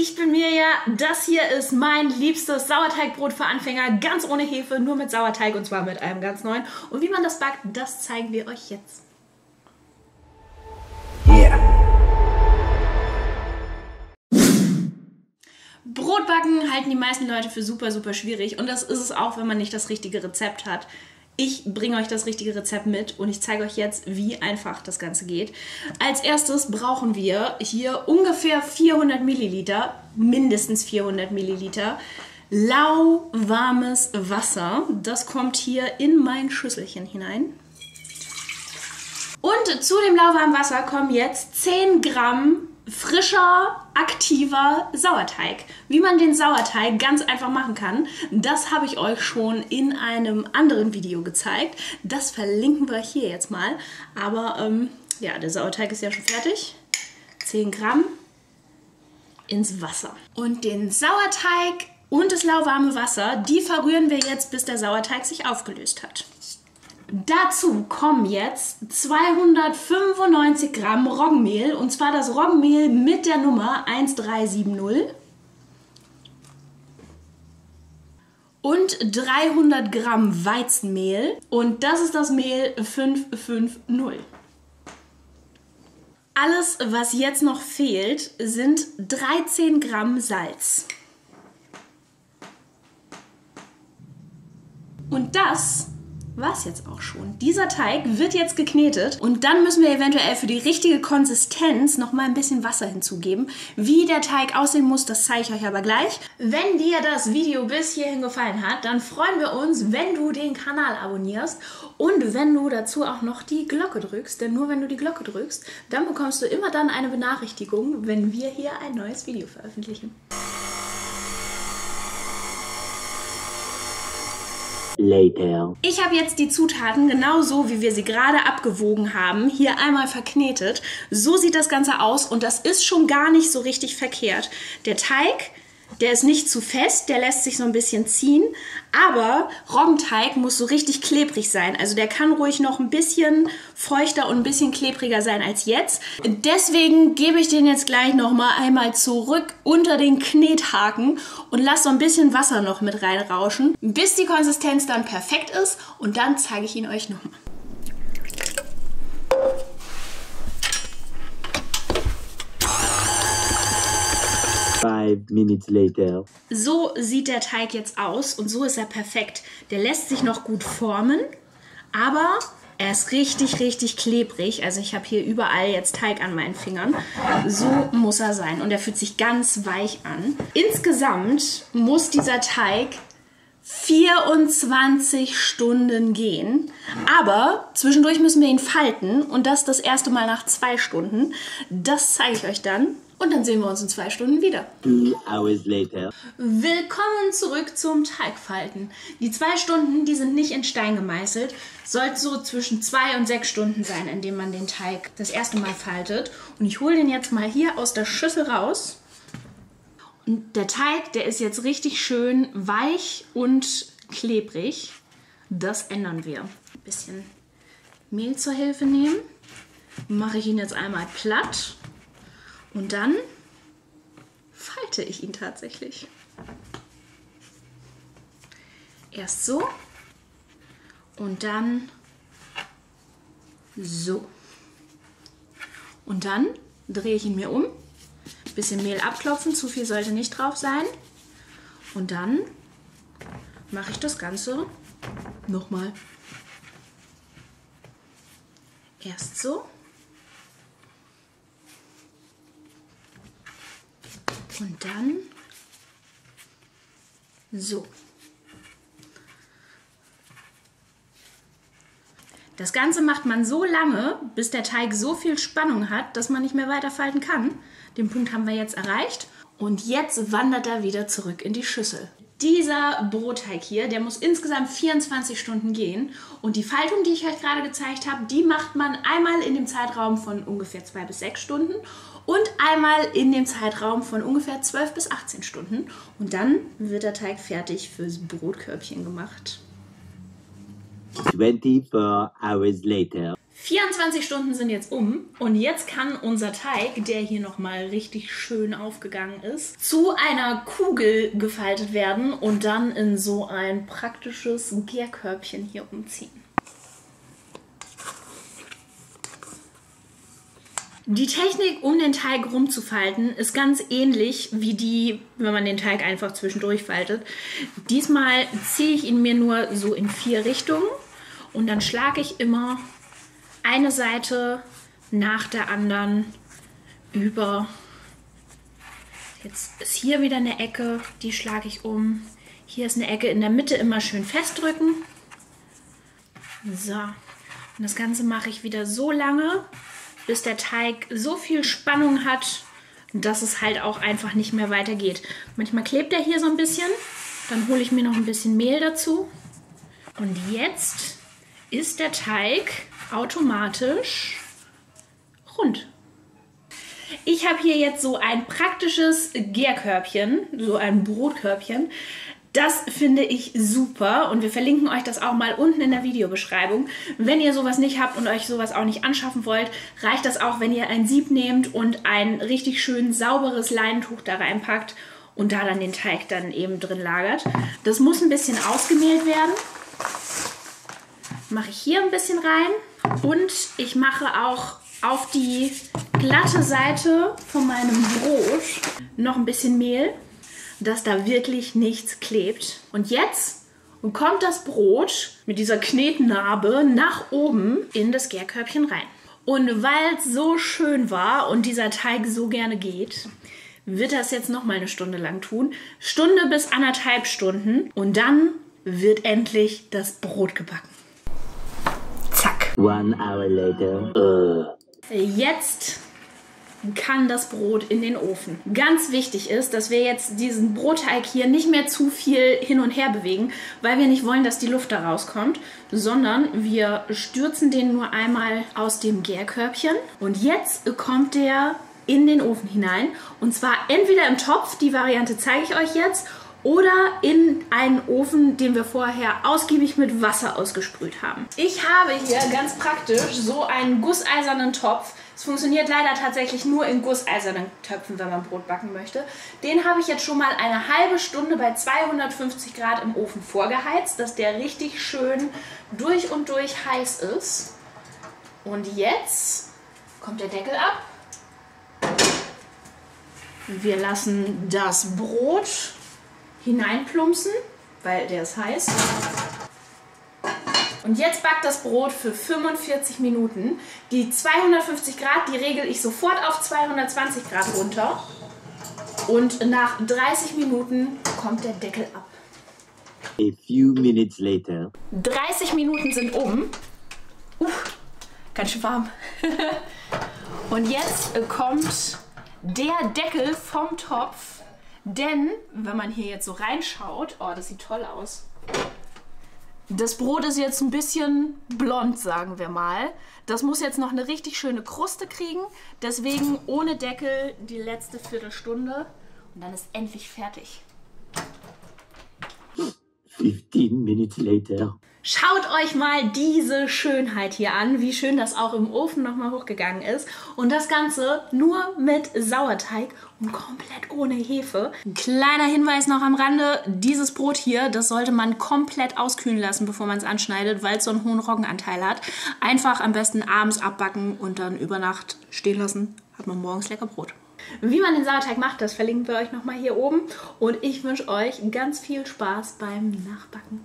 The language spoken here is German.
ich bin Mirja. Das hier ist mein liebstes Sauerteigbrot für Anfänger. Ganz ohne Hefe, nur mit Sauerteig und zwar mit einem ganz neuen. Und wie man das backt, das zeigen wir euch jetzt. Yeah. Brotbacken halten die meisten Leute für super, super schwierig. Und das ist es auch, wenn man nicht das richtige Rezept hat. Ich bringe euch das richtige Rezept mit und ich zeige euch jetzt, wie einfach das Ganze geht. Als erstes brauchen wir hier ungefähr 400 Milliliter, mindestens 400 Milliliter, lauwarmes Wasser. Das kommt hier in mein Schüsselchen hinein. Und zu dem lauwarmen Wasser kommen jetzt 10 Gramm frischer, aktiver Sauerteig. Wie man den Sauerteig ganz einfach machen kann, das habe ich euch schon in einem anderen Video gezeigt. Das verlinken wir euch hier jetzt mal. Aber ja, der Sauerteig ist ja schon fertig. 10 Gramm ins Wasser. Und den Sauerteig und das lauwarme Wasser, die verrühren wir jetzt, bis der Sauerteig sich aufgelöst hat. Dazu kommen jetzt 295 Gramm Roggenmehl, und zwar das Roggenmehl mit der Nummer 1370 und 300 Gramm Weizenmehl, und das ist das Mehl 550. Alles, was jetzt noch fehlt, sind 13 Gramm Salz. Und das war's jetzt auch schon. Dieser Teig wird jetzt geknetet und dann müssen wir eventuell für die richtige Konsistenz noch mal ein bisschen Wasser hinzugeben. Wie der Teig aussehen muss, das zeige ich euch aber gleich. Wenn dir das Video bis hierhin gefallen hat, dann freuen wir uns, wenn du den Kanal abonnierst und wenn du dazu auch noch die Glocke drückst, denn nur wenn du die Glocke drückst, dann bekommst du immer dann eine Benachrichtigung, wenn wir hier ein neues Video veröffentlichen. Later. Ich habe jetzt die Zutaten genauso, wie wir sie gerade abgewogen haben, hier einmal verknetet. So sieht das Ganze aus und das ist schon gar nicht so richtig verkehrt. Der Teig, der ist nicht zu fest, der lässt sich so ein bisschen ziehen, aber Roggenteig muss so richtig klebrig sein. Also der kann ruhig noch ein bisschen feuchter und ein bisschen klebriger sein als jetzt. Deswegen gebe ich den jetzt gleich noch mal einmal zurück unter den Knethaken und lasse so ein bisschen Wasser noch mit reinrauschen, bis die Konsistenz dann perfekt ist, und dann zeige ich ihn euch noch mal. Minutes later. So sieht der Teig jetzt aus und so ist er perfekt. Der lässt sich noch gut formen, aber er ist richtig, richtig klebrig. Also ich habe hier überall jetzt Teig an meinen Fingern. So muss er sein und er fühlt sich ganz weich an. Insgesamt muss dieser Teig 24 Stunden gehen, aber zwischendurch müssen wir ihn falten und das erste Mal nach 2 Stunden. Das zeige ich euch dann. Und dann sehen wir uns in 2 Stunden wieder. 2 hours later. Willkommen zurück zum Teigfalten. Die 2 Stunden, die sind nicht in Stein gemeißelt. Sollten so zwischen 2 und 6 Stunden sein, indem man den Teig das erste Mal faltet. Und ich hole den jetzt mal hier aus der Schüssel raus. Und der Teig, der ist jetzt richtig schön weich und klebrig. Das ändern wir. Ein bisschen Mehl zur Hilfe nehmen. Mache ich ihn jetzt einmal platt. Und dann falte ich ihn tatsächlich. Erst so und dann so. Und dann drehe ich ihn mir um. Bisschen Mehl abklopfen, zu viel sollte nicht drauf sein. Und dann mache ich das Ganze nochmal. Erst so. Und dann so. Das Ganze macht man so lange, bis der Teig so viel Spannung hat, dass man nicht mehr weiter falten kann. Den Punkt haben wir jetzt erreicht. Und jetzt wandert er wieder zurück in die Schüssel. Dieser Brotteig hier, der muss insgesamt 24 Stunden gehen. Und die Faltung, die ich euch gerade gezeigt habe, die macht man einmal in dem Zeitraum von ungefähr 2 bis 6 Stunden und einmal in dem Zeitraum von ungefähr 12 bis 18 Stunden. Und dann wird der Teig fertig fürs Brotkörbchen gemacht. 24 hours later. 24 Stunden sind jetzt um und jetzt kann unser Teig, der hier nochmal richtig schön aufgegangen ist, zu einer Kugel gefaltet werden und dann in so ein praktisches Gärkörbchen hier umziehen. Die Technik, um den Teig rumzufalten, ist ganz ähnlich wie die, wenn man den Teig einfach zwischendurch faltet. Diesmal ziehe ich ihn mir nur so in 4 Richtungen und dann schlage ich immer eine Seite nach der anderen über. Jetzt ist hier wieder eine Ecke, die schlage ich um. Hier ist eine Ecke, in der Mitte immer schön festdrücken. So, und das Ganze mache ich wieder so lange, bis der Teig so viel Spannung hat, dass es halt auch einfach nicht mehr weitergeht. Manchmal klebt er hier so ein bisschen, dann hole ich mir noch ein bisschen Mehl dazu. Und jetzt ist der Teig automatisch rund. Ich habe hier jetzt so ein praktisches Gärkörbchen, so ein Brotkörbchen. Das finde ich super und wir verlinken euch das auch mal unten in der Videobeschreibung. Wenn ihr sowas nicht habt und euch sowas auch nicht anschaffen wollt, reicht das auch, wenn ihr ein Sieb nehmt und ein richtig schön sauberes Leinentuch da reinpackt und da dann den Teig dann eben drin lagert. Das muss ein bisschen ausgemehlt werden. Mache ich hier ein bisschen rein und ich mache auch auf die glatte Seite von meinem Brot noch ein bisschen Mehl, dass da wirklich nichts klebt. Und jetzt kommt das Brot mit dieser Knetnarbe nach oben in das Gärkörbchen rein. Und weil es so schön war und dieser Teig so gerne geht, wird das jetzt noch mal eine Stunde lang tun. Stunde bis 1,5 Stunden und dann wird endlich das Brot gebacken. Zack. 1 hour later. Jetzt kann das Brot in den Ofen. Ganz wichtig ist, dass wir jetzt diesen Brotteig hier nicht mehr zu viel hin und her bewegen, weil wir nicht wollen, dass die Luft da rauskommt, sondern wir stürzen den nur einmal aus dem Gärkörbchen und jetzt kommt der in den Ofen hinein und zwar entweder im Topf, die Variante zeige ich euch jetzt, oder in einen Ofen, den wir vorher ausgiebig mit Wasser ausgesprüht haben. Ich habe hier ganz praktisch so einen gusseisernen Topf. Es funktioniert leider tatsächlich nur in gusseisernen Töpfen, wenn man Brot backen möchte. Den habe ich jetzt schon mal eine halbe Stunde bei 250 Grad im Ofen vorgeheizt, dass der richtig schön durch und durch heiß ist. Und jetzt kommt der Deckel ab. Wir lassen das Brot hineinplumpsen, weil der ist heiß. Und jetzt backt das Brot für 45 Minuten. Die 250 Grad, die regel ich sofort auf 220 Grad runter. Und nach 30 Minuten kommt der Deckel ab. A few minutes later. 30 Minuten sind um. Ganz schön warm. Und jetzt kommt der Deckel vom Topf. Denn, wenn man hier jetzt so reinschaut, oh, das sieht toll aus. Das Brot ist jetzt ein bisschen blond, sagen wir mal. Das muss jetzt noch eine richtig schöne Kruste kriegen. Deswegen ohne Deckel die letzte Viertelstunde. Und dann ist endlich fertig. 15 minutes later. Schaut euch mal diese Schönheit hier an, wie schön das auch im Ofen nochmal hochgegangen ist. Und das Ganze nur mit Sauerteig und komplett ohne Hefe. Ein kleiner Hinweis noch am Rande, dieses Brot hier, das sollte man komplett auskühlen lassen, bevor man es anschneidet, weil es so einen hohen Roggenanteil hat. Einfach am besten abends abbacken und dann über Nacht stehen lassen, hat man morgens lecker Brot. Wie man den Sauerteig macht, das verlinken wir euch nochmal hier oben. Und ich wünsche euch ganz viel Spaß beim Nachbacken.